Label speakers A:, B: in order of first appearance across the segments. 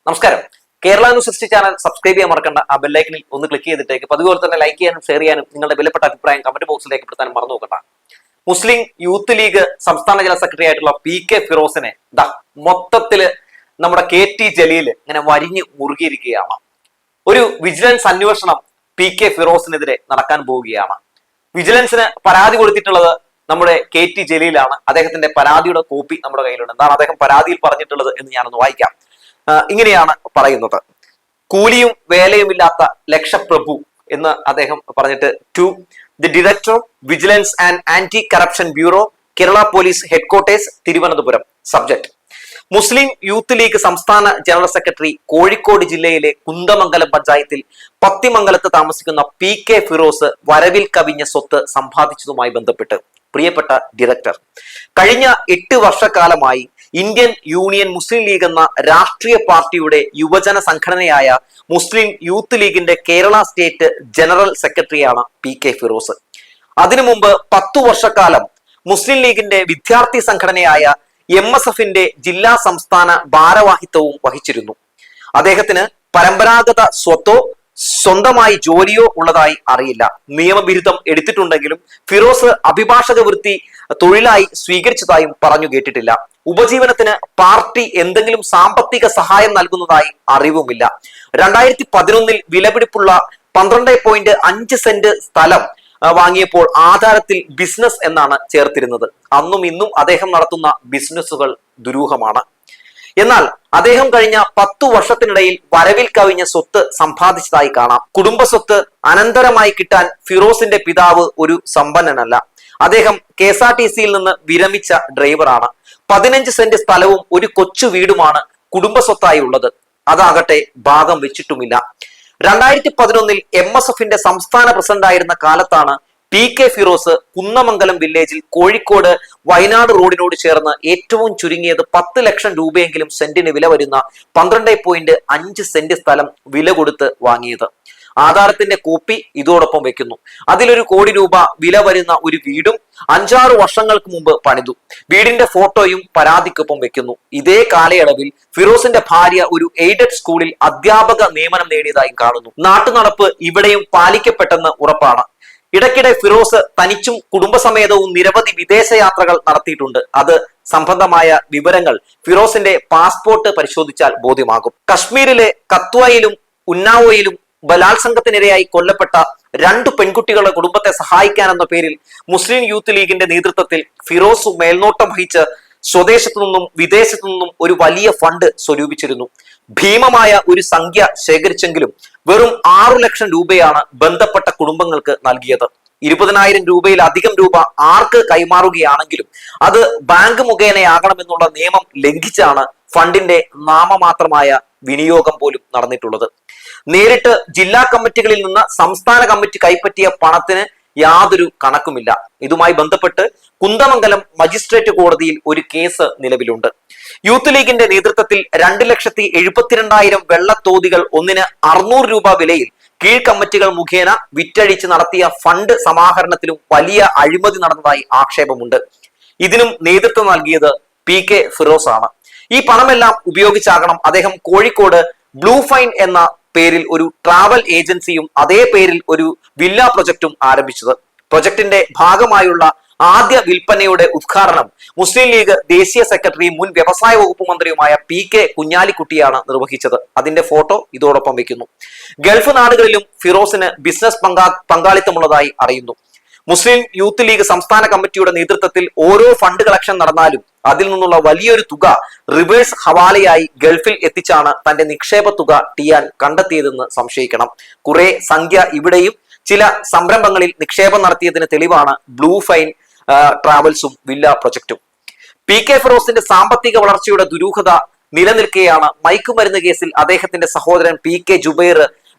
A: നമസ്കാരം. Kerala news 60 channel subscribe ചെയ്യാൻ മറക്കണ്ട. ആ ബെല്ലൈക്കനിൽ ഒന്ന് ക്ലിക്ക് ചെയ്തിട്ടേക്ക് പതിപോലെ തന്നെ ലൈക്ക് ചെയ്യാനും ഷെയർ ചെയ്യാനും നിങ്ങളുടെ വിലപ്പെട്ട അഭിപ്രായം കമന്റ് ബോക്സിലേക്ക് രേഖപ്പെടുത്താനും മറന്നു നോക്കണ്ട. മുസ്ലിം യൂത്ത് ലീഗ് സംസ്ഥാന ജനറൽ സെക്രട്ടറി ആയിട്ടുള്ള PK ഫിറോസിനെ മൊത്തത്തില് നമ്മുടെ KT ജലീൽ ഇങ്ങനെ വരിഞ്ഞു മുറുകിയിരിക്കുകയാണ്. ഒരു വിജിലൻസ് അന്വേഷണം PK ഫിറോസിനെതിരെ നടക്കാൻ പോവുകയാണ്. വിജിലൻസിന് പരാതി കൊടുത്തിട്ടുള്ളത് നമ്മുടെ KT ജലീലാണ്. അദ്ദേഹത്തിന്റെ പരാതിയുടെ കോപ്പി നമ്മുടെ കയ്യിലുണ്ട്. എന്താണ് അദ്ദേഹം പരാതിയിൽ പറഞ്ഞിട്ടുള്ളത് എന്ന് ഞാനൊന്ന് വായിക്കാം. ഇങ്ങനെയാണ് പറയുന്നത്: കൂലിയും വേലയുമില്ലാത്ത ലക്ഷപ്രഭു എന്ന് അദ്ദേഹം പറഞ്ഞിട്ട്, to the director vigilance and anti corruption bureau, Kerala police headquarters, Thiruvananthapuram. Subject: Muslim Youth League സംസ്ഥാന ജനറൽ സെക്രട്ടറി, കോഴിക്കോട് ജില്ലയിലെ കുന്ദമംഗലം പഞ്ചായത്തിൽ പത്തിമംഗലത്ത് താമസിക്കുന്ന PK ഫിറോസ് വരവിൽ കവിഞ്ഞ സ്വത്ത് സമ്പാദിച്ചതുമായി ബന്ധപ്പെട്ട് പ്രിയപ്പെട്ട ഡയറക്ടർ, കഴിഞ്ഞ 8 വർഷക്കാലമായി ഇന്ത്യൻ യൂണിയൻ മുസ്ലിം ലീഗ് എന്ന രാഷ്ട്രീയ പാർട്ടിയുടെ യുവജന സംഘടനയായ മുസ്ലിം യൂത്ത് ലീഗിന്റെ കേരള സ്റ്റേറ്റ് ജനറൽ സെക്രട്ടറിയാണ് PK ഫിറോസ്. അതിനു മുമ്പ് 10 വർഷക്കാലം മുസ്ലിം ലീഗിന്റെ വിദ്യാർത്ഥി സംഘടനയായ MSFന്റെ ജില്ലാ സംസ്ഥാന ഭാരവാഹിത്വവും വഹിച്ചിരുന്നു. അദ്ദേഹത്തിന് പരമ്പരാഗത സ്വത്തോ സ്വന്തമായി ജോലിയോ ഉള്ളതായി അറിയില്ല. നിയമബിരുദം എടുത്തിട്ടുണ്ടെങ്കിലും ഫിറോസ് അഭിഭാഷക വൃത്തി തൊഴിലായി സ്വീകരിച്ചതായും പറഞ്ഞു കേട്ടിട്ടില്ല. ഉപജീവനത്തിന് പാർട്ടി എന്തെങ്കിലും സാമ്പത്തിക സഹായം നൽകുന്നതായി അറിവുമില്ല. 2011 വിലപിടിപ്പുള്ള 12.5 സെന്റ് സ്ഥലം വാങ്ങിയപ്പോൾ ആധാരത്തിൽ ബിസിനസ് എന്നാണ് ചേർത്തിരുന്നത്. അന്നും ഇന്നും അദ്ദേഹം നടത്തുന്ന ബിസിനസ്സുകൾ ദുരൂഹമാണ്. എന്നാൽ അദ്ദേഹം കഴിഞ്ഞ 10 വർഷത്തിനിടയിൽ വരവിൽ കവിഞ്ഞ സ്വത്ത് സമ്പാദിച്ചതായി കാണാം. കുടുംബ സ്വത്ത് അനന്തരമായി കിട്ടാൻ ഫിറോസിന്റെ പിതാവ് ഒരു സമ്പന്നനല്ല. അദ്ദേഹം KSRTCയിൽ നിന്ന് വിരമിച്ച ഡ്രൈവറാണ്. 15 സെന്റ് സ്ഥലവും ഒരു കൊച്ചു വീടുമാണ് കുടുംബ സ്വത്തായി ഉള്ളത്. അതാകട്ടെ ഭാഗം വെച്ചിട്ടുമില്ല. 2011 MSFന്റെ സംസ്ഥാന പ്രസിഡന്റായിരുന്ന കാലത്താണ് PK ഫിറോസ് കുന്നമംഗലം വില്ലേജിൽ കോഴിക്കോട് വയനാട് റോഡിനോട് ചേർന്ന് ഏറ്റവും ചുരുങ്ങിയത് 10 ലക്ഷം രൂപയെങ്കിലും സെന്റിന് വില വരുന്ന 12.5 സെന്റ് സ്ഥലം വില കൊടുത്ത് വാങ്ങിയത്. ആധാരത്തിന്റെ കോപ്പി ഇതോടൊപ്പം വെക്കുന്നു. അതിലൊരു കോടി രൂപ വില വരുന്ന ഒരു വീടും 5-6 വർഷങ്ങൾക്ക് മുമ്പ് പണിതു. വീടിന്റെ ഫോട്ടോയും പരാതിക്കൊപ്പം വെക്കുന്നു. ഇതേ കാലയളവിൽ ഫിറോസിന്റെ ഭാര്യ ഒരു എയ്ഡഡ് സ്കൂളിൽ അധ്യാപക നിയമനം നേടിയതായും കാണുന്നു. നാട്ടുനടപ്പ് ഇവിടെയും പാലിക്കപ്പെട്ടെന്ന് ഉറപ്പാണ്. ഇടയ്ക്കിടെ ഫിറോസ് തനിച്ചും കുടുംബസമേതവും നിരവധി വിദേശ യാത്രകൾ നടത്തിയിട്ടുണ്ട്. അത് സംബന്ധമായ വിവരങ്ങൾ ഫിറോസിന്റെ പാസ്പോർട്ട് പരിശോധിച്ചാൽ ബോധ്യമാകും. കശ്മീരിലെ കത്വയിലും ഉന്നാവോയിലും ബലാത്സംഗത്തിനിരയായി കൊല്ലപ്പെട്ട 2 പെൺകുട്ടികളുടെ കുടുംബത്തെ സഹായിക്കാനെന്ന പേരിൽ മുസ്ലിം യൂത്ത് ലീഗിന്റെ നേതൃത്വത്തിൽ ഫിറോസ് മേൽനോട്ടം വഹിച്ച് സ്വദേശത്തു നിന്നും വിദേശത്തു നിന്നും ഒരു വലിയ ഫണ്ട് സ്വരൂപിച്ചിരുന്നു. ഭീമമായ ഒരു സംഖ്യ ശേഖരിച്ചെങ്കിലും വെറും 6 ലക്ഷം രൂപയാണ് ബന്ധപ്പെട്ട കുടുംബങ്ങൾക്ക് നൽകിയത്. 20,000 രൂപയിലധികം രൂപ ആർക്ക് കൈമാറുകയാണെങ്കിലും അത് ബാങ്ക് മുഖേനയാകണമെന്നുള്ള നിയമം ലംഘിച്ചാണ് ഫണ്ടിന്റെ നാമമാത്രമായ വിനിയോഗം പോലും നടന്നിട്ടുള്ളത്. നേരിട്ട് ജില്ലാ കമ്മിറ്റികളിൽ നിന്ന് സംസ്ഥാന കമ്മിറ്റി കൈപ്പറ്റിയ പണത്തിന് യാതൊരു കണക്കുമില്ല. ഇതുമായി ബന്ധപ്പെട്ട് കുന്ദമംഗലം മജിസ്ട്രേറ്റ് കോടതിയിൽ ഒരു കേസ് നിലവിലുണ്ട്. യൂത്ത് ലീഗിന്റെ നേതൃത്വത്തിൽ 2,72,000 വെള്ളത്തോതികൾ ഒന്നിന് 600 രൂപ വിലയിൽ കീഴ് കമ്മിറ്റികൾ മുഖേന വിറ്റഴിച്ച് നടത്തിയ ഫണ്ട് സമാഹരണത്തിലും വലിയ അഴിമതി നടന്നതായി ആക്ഷേപമുണ്ട്. ഇതിനും നേതൃത്വം നൽകിയത് PK ഫിറോസ് ആണ്. ഈ പണമെല്ലാം ഉപയോഗിച്ചാകണം അദ്ദേഹം കോഴിക്കോട് ബ്ലൂ ഫൈൻ എന്ന പേരിൽ ഒരു ട്രാവൽ ഏജൻസിയും അതേ പേരിൽ ഒരു വില്ല പ്രൊജക്റ്റും ആരംഭിച്ചത്. പ്രൊജക്ടിന്റെ ഭാഗമായുള്ള ആദ്യ വിൽപ്പനയുടെ ഉദ്ഘാടനം മുസ്ലിം ലീഗ് ദേശീയ സെക്രട്ടറിയും മുൻ വ്യവസായ വകുപ്പ് മന്ത്രിയുമായ PK കുഞ്ഞാലിക്കുട്ടിയാണ് നിർവഹിച്ചത്. അതിന്റെ ഫോട്ടോ ഇതോടൊപ്പം വെക്കുന്നു. ഗൾഫ് നാടുകളിലും ഫിറോസിന് ബിസിനസ് പങ്കാളിത്തമുള്ളതായി അറിയുന്നു. മുസ്ലിം യൂത്ത് ലീഗ് സംസ്ഥാന കമ്മിറ്റിയുടെ നേതൃത്വത്തിൽ ഓരോ ഫണ്ട് കളക്ഷൻ നടന്നാലും അതിൽ നിന്നുള്ള വലിയൊരു തുക റിവേഴ്സ് ഹവാലയായി ഗൾഫിൽ എത്തിച്ചാണ് തന്റെ നിക്ഷേപ തുക ടിയാൻ കണ്ടെത്തിയതെന്ന് സംശയിക്കണം. കുറെ സംഖ്യ ഇവിടെയും ചില സംരംഭങ്ങളിൽ നിക്ഷേപം നടത്തിയതിന് തെളിവാണ് ബ്ലൂ ഫൈൻ ട്രാവൽസും വില്ല പ്രൊജക്റ്റും. PK ഫിറോസിന്റെ സാമ്പത്തിക വളർച്ചയുടെ ദുരൂഹത നിലനിൽക്കെയാണ് മയക്കുമരുന്ന് കേസിൽ അദ്ദേഹത്തിന്റെ സഹോദരൻ PK ജുബൈർ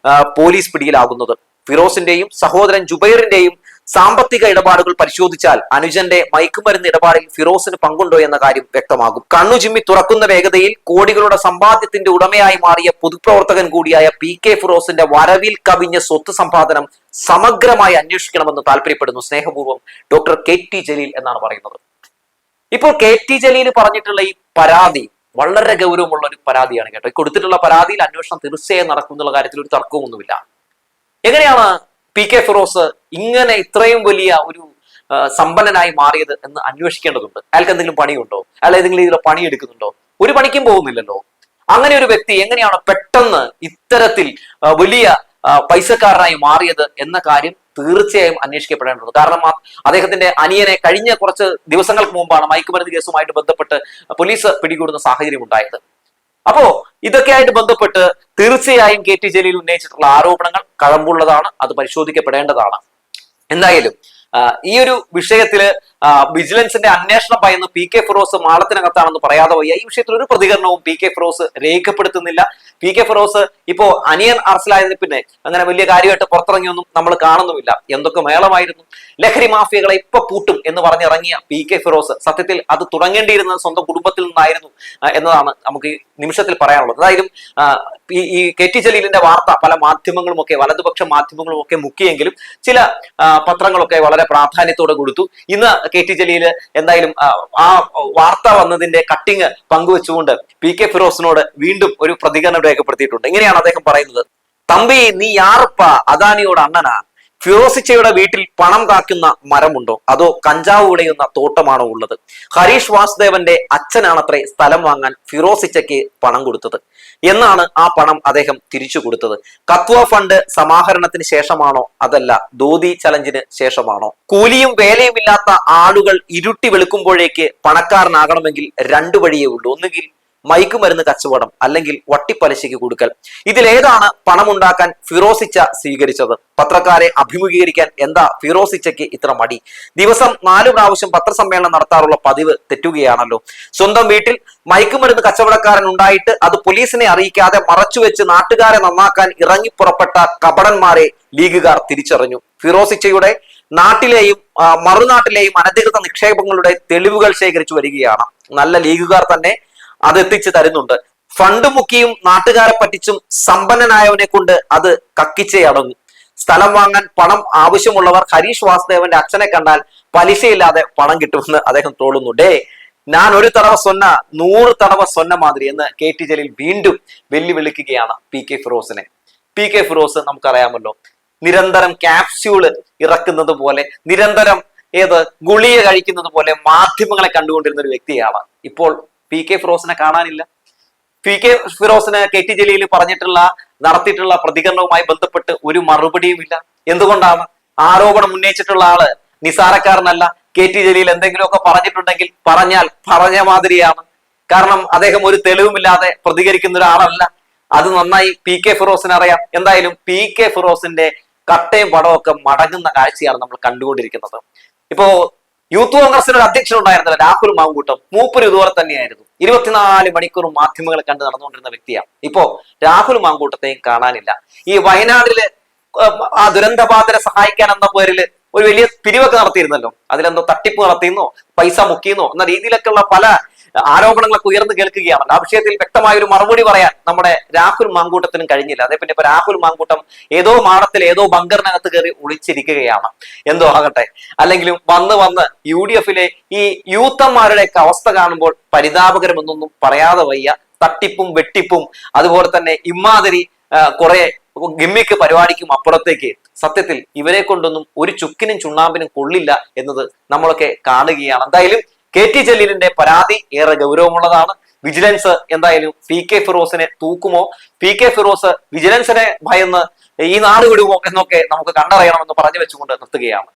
A: പോലീസ് പിടിയിലാകുന്നത്. ഫിറോസിന്റെയും സഹോദരൻ ജുബൈറിന്റെയും സാമ്പത്തിക ഇടപാടുകൾ പരിശോധിച്ചാൽ അനുജന്റെ മയക്കുമരുന്ന് ഇടപാടിൽ ഫിറോസിന് പങ്കുണ്ടോ എന്ന കാര്യം വ്യക്തമാകും. കണ്ണു ചിമ്മി തുറക്കുന്ന വേഗതയിൽ കോടികളുടെ സമ്പാദ്യത്തിന്റെ ഉടമയായി മാറിയ പൊതുപ്രവർത്തകൻ കൂടിയായ PK ഫിറോസിന്റെ വരവിൽ കവിഞ്ഞ സ്വത്ത് സമ്പാദനം സമഗ്രമായി അന്വേഷിക്കണമെന്ന് താല്പര്യപ്പെടുന്നു. സ്നേഹപൂർവ്വം ഡോക്ടർ KT ജലീൽ എന്നാണ് പറയുന്നത്. ഇപ്പോൾ KT ജലീൽ പറഞ്ഞിട്ടുള്ള ഈ പരാതി വളരെ ഗൗരവമുള്ള ഒരു പരാതിയാണ് കേട്ടോ. ഈ കൊടുത്തിട്ടുള്ള പരാതിയിൽ അന്വേഷണം തീർച്ചയായും നടക്കും എന്നുള്ള കാര്യത്തിൽ ഒരു തർക്കമൊന്നുമില്ല. എങ്ങനെയാണ് പി കെ ഫിറോസ് ഇങ്ങനെ ഇത്രയും വലിയ ഒരു സമ്പന്നനായി മാറിയത് എന്ന് അന്വേഷിക്കേണ്ടതുണ്ട്. അയാൾക്ക് എന്തെങ്കിലും പണിയുണ്ടോ? അയാൾ ഏതെങ്കിലും രീതിയിൽ പണിയെടുക്കുന്നുണ്ടോ? ഒരു പണിക്കും പോകുന്നില്ലല്ലോ. അങ്ങനെ ഒരു വ്യക്തി എങ്ങനെയാണ് പെട്ടെന്ന് ഇത്തരത്തിൽ വലിയ പൈസക്കാരനായി മാറിയത് എന്ന കാര്യം തീർച്ചയായും അന്വേഷിക്കപ്പെടേണ്ടത്. കാരണം അദ്ദേഹത്തിന്റെ അനിയനെ കഴിഞ്ഞ കുറച്ച് ദിവസങ്ങൾക്ക് മുമ്പാണ് മയക്കുമരുന്ന് കേസുമായിട്ട് ബന്ധപ്പെട്ട് പോലീസ് പിടികൂടുന്ന സാഹചര്യം ഉണ്ടായത്. അപ്പോ ഇതൊക്കെയായിട്ട് ബന്ധപ്പെട്ട് തീർച്ചയായും കെ ടി ജലീൽ ഉന്നയിച്ചിട്ടുള്ള ആരോപണങ്ങൾ കഴമ്പുള്ളതാണ്, അത് പരിശോധിക്കപ്പെടേണ്ടതാണ്. എന്തായാലും ഈ ഒരു വിഷയത്തില് വിജിലൻസിന്റെ അന്വേഷണം ഭയന്ന് പി കെ ഫിറോസ് മാളത്തിനകത്താണെന്ന് പറയാതെ വയ്യ. ഈ വിഷയത്തിൽ ഒരു പ്രതികരണവും പി കെ ഫിറോസ് രേഖപ്പെടുത്തുന്നില്ല. പി കെ ഫിറോസ് ഇപ്പോ അനിയൻ അറസ്റ്റിലായതിന് പിന്നെ അങ്ങനെ വലിയ കാര്യമായിട്ട് പുറത്തിറങ്ങിയൊന്നും നമ്മൾ കാണുന്നുമില്ല. എന്തൊക്കെ മേളമായിരുന്നു. ലഹരി മാഫിയകളെ ഇപ്പൊ പൂട്ടും എന്ന് പറഞ്ഞിറങ്ങിയ പി കെ ഫിറോസ് സത്യത്തിൽ അത് തുടങ്ങേണ്ടിയിരുന്നത് സ്വന്തം കുടുംബത്തിൽ നിന്നായിരുന്നു എന്നതാണ് നമുക്ക് ഈ നിമിഷത്തിൽ പറയാനുള്ളത്. അതായത് ഈ കെ ടി ജലീലിന്റെ വാർത്ത പല മാധ്യമങ്ങളും ഒക്കെ വലതുപക്ഷ മാധ്യമങ്ങളും ഒക്കെ മുക്കിയെങ്കിലും ചില പത്രങ്ങളൊക്കെ വളരെ പ്രാധാന്യത്തോടെ കൊടുത്തു. ഇന്ന് കെ ടി ജലീൽ എന്തായാലും ആ വാർത്ത വന്നതിന്റെ കട്ടിങ് പങ്കുവെച്ചുകൊണ്ട് പി കെ ഫിറോസിനോട് വീണ്ടും ഒരു പ്രതികരണം രേഖപ്പെടുത്തിയിട്ടുണ്ട്. ഇങ്ങനെയാണ് അദ്ദേഹം പറയുന്നത്: തമ്പി, നീ യാറുപ്പ അദാനിയോട് അണ്ണനാ? ഫിറോസിച്ചയുടെ വീട്ടിൽ പണം കാക്കുന്ന മരമുണ്ടോ, അതോ കഞ്ചാവ് വിളയുന്ന തോട്ടമാണോ ഉള്ളത്? ഹരീഷ് വാസുദേവന്റെ അച്ഛനാണത്രേ സ്ഥലം വാങ്ങാൻ ഫിറോസിച്ചയ്ക്ക് പണം കൊടുത്തത് എന്നാണ് ആ പണം അദ്ദേഹം തിരിച്ചു കൊടുത്തത്. കത്വ ഫണ്ട് സമാഹരണത്തിന് ശേഷമാണോ, അതല്ല ദോതി ചലഞ്ചിന് ശേഷമാണോ? കൂലിയും വേലയും ഇല്ലാത്ത ആളുകൾ ഇരുട്ടി വെളുക്കുമ്പോഴേക്ക് പണക്കാരനാകണമെങ്കിൽ രണ്ടു വഴിയേ ഉള്ളൂ. ഒന്നുകിൽ മയക്കുമരുന്ന് കച്ചവടം, അല്ലെങ്കിൽ വട്ടിപ്പലിശയ്ക്ക് കൊടുക്കൽ. ഇതിലേതാണ് പണമുണ്ടാക്കാൻ ഫിറോസിച്ച സ്വീകരിച്ചത്? പത്രക്കാരെ അഭിമുഖീകരിക്കാൻ എന്താ ഫിറോസിച്ചയ്ക്ക് ഇത്ര മടി? ദിവസം 4 പ്രാവശ്യം പത്രസമ്മേളനം നടത്താറുള്ള പതിവ് തെറ്റുകയാണല്ലോ. സ്വന്തം വീട്ടിൽ മയക്കുമരുന്ന് കച്ചവടക്കാരൻ ഉണ്ടായിട്ട് അത് പോലീസിനെ അറിയിക്കാതെ മറച്ചുവെച്ച് നാട്ടുകാരെ നന്നാക്കാൻ ഇറങ്ങിപ്പുറപ്പെട്ട കപടന്മാരെ ലീഗുകാർ തിരിച്ചറിഞ്ഞു. ഫിറോസിച്ചയുടെ നാട്ടിലെയും മറുനാട്ടിലെയും അനധികൃത നിക്ഷേപങ്ങളുടെ തെളിവുകൾ ശേഖരിച്ചു വരികയാണ്. നല്ല ലീഗുകാർ തന്നെ അത് എത്തിച്ചു തരുന്നുണ്ട്. ഫണ്ട് മുക്കിയും നാട്ടുകാരെ പറ്റിച്ചും സമ്പന്നനായവനെ കൊണ്ട് അത് കക്കിച്ചേ അടങ്ങും. സ്ഥലം വാങ്ങാൻ പണം ആവശ്യമുള്ളവർ ഹരീഷ് വാസുദേവന്റെ അച്ഛനെ കണ്ടാൽ പലിശയില്ലാതെ പണം കിട്ടുമെന്ന് അദ്ദേഹം തോളുന്നു. ഞാൻ ഒരു തടവ സ്വന്ന 100 തടവ സ്വന്ന മാതിരി എന്ന് കെ ടി ജലീൽ വീണ്ടും വെല്ലുവിളിക്കുകയാണ് പി കെ ഫിറോസിനെ. പി കെ ഫിറോസ് നമുക്കറിയാമല്ലോ, നിരന്തരം ക്യാപ്സ്യൂള് ഇറക്കുന്നത് പോലെ, നിരന്തരം ഗുളിക കഴിക്കുന്നത് പോലെ മാധ്യമങ്ങളെ കണ്ടുകൊണ്ടിരുന്ന ഒരു വ്യക്തിയാണ്. ഇപ്പോൾ പി കെ ഫിറോസിനെ കാണാനില്ല. പി കെ ഫിറോസിന് കെ ടി ജലീൽ നടത്തിയിട്ടുള്ള പ്രതികരണവുമായി ബന്ധപ്പെട്ട് ഒരു മറുപടിയും ഇല്ല. എന്തുകൊണ്ടാണ്? ആരോപണം ഉന്നയിച്ചിട്ടുള്ള ആള് നിസാരക്കാരനല്ല. കെ ടി ജലീൽ എന്തെങ്കിലുമൊക്കെ പറഞ്ഞിട്ടുണ്ടെങ്കിൽ പറഞ്ഞ മാതിരിയാണ്. കാരണം അദ്ദേഹം ഒരു തെളിവുമില്ലാതെ പ്രതികരിക്കുന്ന ഒരാളല്ല. അത് നന്നായി പി കെ ഫിറോസിന് അറിയാം. എന്തായാലും പി കെ ഫിറോസിന്റെ കട്ടയും പടവും ഒക്കെ മടങ്ങുന്ന കാഴ്ചയാണ് നമ്മൾ കണ്ടുകൊണ്ടിരിക്കുന്നത്. ഇപ്പോ യൂത്ത് കോൺഗ്രസിന് ഒരു അധ്യക്ഷൻ ഉണ്ടായിരുന്നില്ല, രാഹുൽ മാങ്കൂട്ടം. മൂപ്പര് ഇതുപോലെ തന്നെയായിരുന്നു. 24 മണിക്കൂറും മാധ്യമങ്ങളെ കണ്ട് നടന്നുകൊണ്ടിരുന്ന വ്യക്തിയാണ്. ഇപ്പോ രാഹുൽ മാങ്കൂട്ടത്തെയും കാണാനില്ല. ഈ വയനാട്ടില് ആ ദുരന്തബാധിതരെ സഹായിക്കാൻ എന്ന പേരില് ഒരു വലിയ പിരിവൊക്കെ നടത്തിയിരുന്നല്ലോ. അതിലെന്തോ തട്ടിപ്പ് നടത്തിയെന്നോ പൈസ മുക്കിയെന്നോ എന്ന രീതിയിലൊക്കെയുള്ള പല ആരോപണങ്ങളൊക്കെ ഉയർന്നു കേൾക്കുകയാണ്. ആ വിഷയത്തിൽ വ്യക്തമായ ഒരു മറുപടി പറയാൻ നമ്മുടെ രാഹുൽ മാങ്കൂട്ടത്തിനും കഴിഞ്ഞില്ല. അതേപ്പറ്റി ഇപ്പൊ രാഹുൽ മാങ്കൂട്ടം ഏതോ മാടത്തിൽ ഏതോ ബങ്കറിനകത്ത് കയറി ഒളിച്ചിരിക്കുകയാണ്. എന്തോ ആകട്ടെ. അല്ലെങ്കിലും വന്ന് UDF-ലെ ഈ യൂത്തന്മാരുടെയൊക്കെ അവസ്ഥ കാണുമ്പോൾ പരിതാപകരമെന്നൊന്നും പറയാതെ വയ്യ. തട്ടിപ്പും വെട്ടിപ്പും അതുപോലെ തന്നെ ഇമാതിരി കുറെ ഗിമ്മിക്ക് പരിപാടിക്കും അപ്പുറത്തേക്ക് സത്യത്തിൽ ഇവരെ കൊണ്ടൊന്നും ഒരു ചുക്കിനും ചുണ്ണാമ്പിനും കൊള്ളില്ല എന്നത് നമ്മളൊക്കെ കാണുകയാണ്. എന്തായാലും കെ ടി ജലീലിന്റെ പരാതി ഏറെ ഗൗരവമുള്ളതാണ്. വിജിലൻസ് എന്തായാലും പി കെ ഫിറോസിനെ തൂക്കുമോ, പി കെ ഫിറോസ് വിജിലൻസിനെ ഭയന്ന് ഈ നാട് വിടുമോ എന്നൊക്കെ നമുക്ക് കണ്ടറിയണമെന്ന് പറഞ്ഞു വെച്ചുകൊണ്ട് നിർത്തുകയാണ്.